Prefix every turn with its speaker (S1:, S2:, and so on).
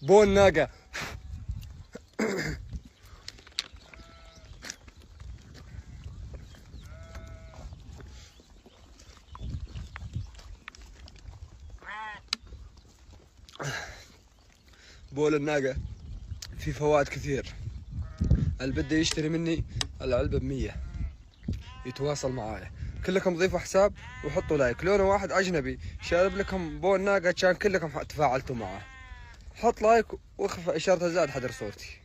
S1: بول ناقة. بول الناقة في فوائد كثير. اللي بده يشتري مني العلبة ب100 يتواصل معايا. كلكم ضيفوا حساب وحطوا لايك. لونه واحد اجنبي شارب لكم بول ناقة كان كلكم تفاعلتوا معه. حط لايك واخفى اشارة الزائد حدر صورتي.